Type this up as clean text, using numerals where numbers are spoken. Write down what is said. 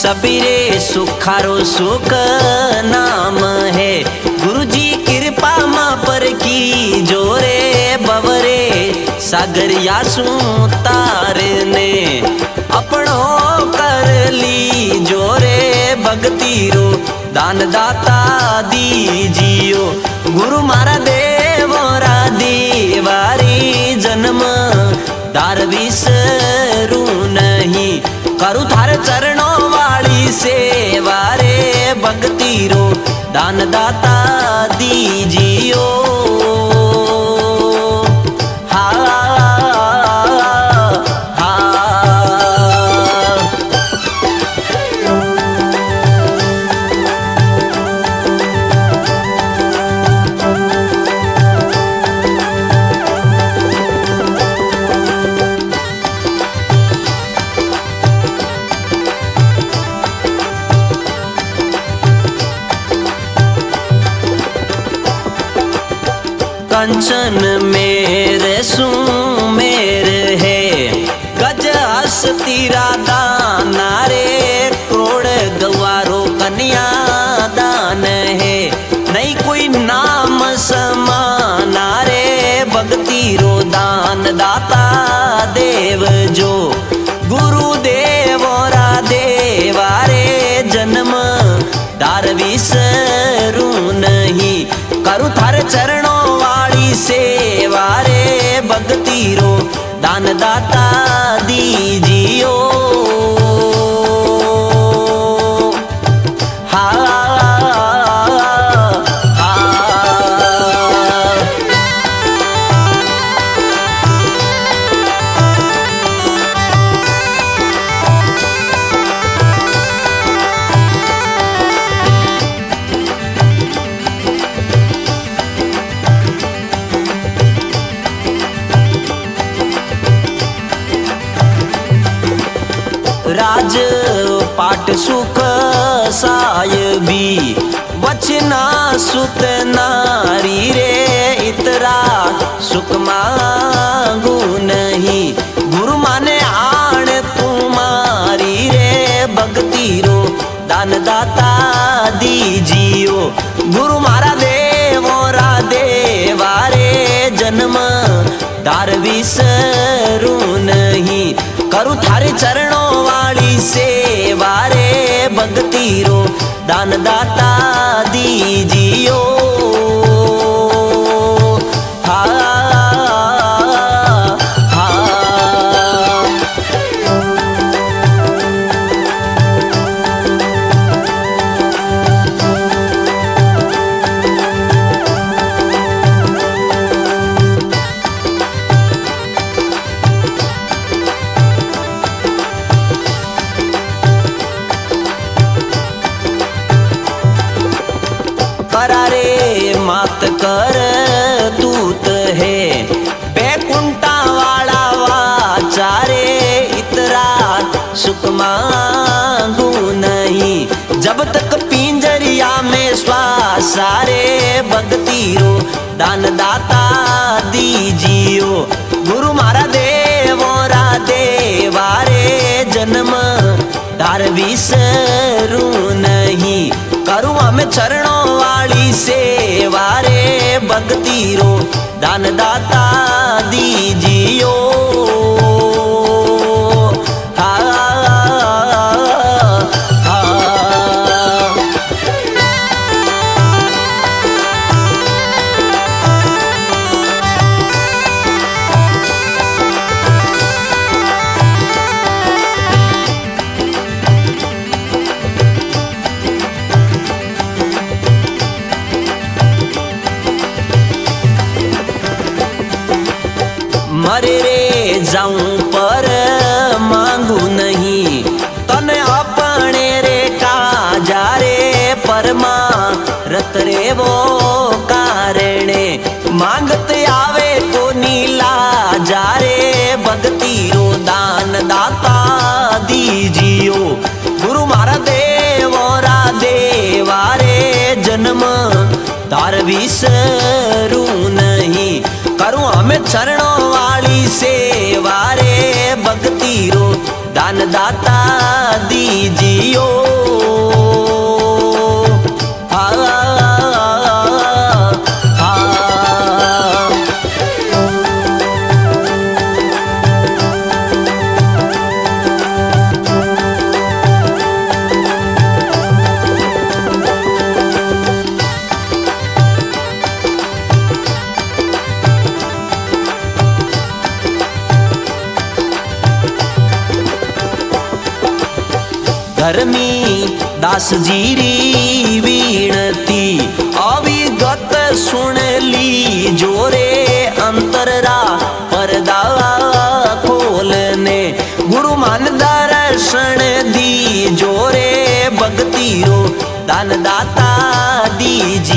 सबीरे सुखारो सुख नाम है। गुरुजी कृपा मां पर की जोरे बवरे सागर यासु तार ने अपनो कर ली जोरे भक्ति रो दान दाता दीजियो। गुरु मारा देवरा दीवारी जन्म दार विसरू नहीं करू थारे चरणों वाली सेवा रे भक्ति रो दान दाता दीजियो। कंचन मेरे सुमेर है गज हस्ती राधा नारे करोड़ गवारो कन्या दान है। नहीं कोई नाम समाना रे भक्ति रो दान दाता देव जो गुरुदेव रा देवा रे जन्म दार विसरू नहीं करू थारे चरणों सेवा रे भक्ति रो दान दाता दीजियो। राज पाट सुख साय भी वचना सुत नारी रे इतरा सुख मांगू नहीं। गुरु माने आण तुम्हारी रे भक्ति रो दान दाता दीजियो। गुरु मारा देवोरा देवा रे जन्म दार विसरू नहीं करू थारे चरणों वाली सेवा रे भक्ति रो दान दाता दीजियो। करारे मात कर दूत है बैकुंठा वाला वाचारे इतरा सुख मांगू नहीं। जब तक पिंजरिया में श्वास रे भक्ति रो दान दाता दीजियो। गुरु मारा देवोरा देवा रे जन्म दार विसरू नहीं करू हमें चरणों वाली सेवा रे भक्ति रो दान दाता दीजियो। मरे रे जाऊं पर मांगू नहीं तने अपने रे काजा रे परमा रत रे वो कारणे मांगत आवे को नीला जा रे भक्ति रो दान दाता दीजियो। गुरु मारा देवोरा देवा रे जन्म दार विसरू नहीं करूं हमें चरणों वाली सेवा रे भक्ति रो दानदाता दीजियो। धर्मी दास जीरी वीणती अविगत सुन ली जोरे अंतरा परदा खोलने। गुरु मान दर्शन दी जोरे भक्ति रो दानदाता दीजिए।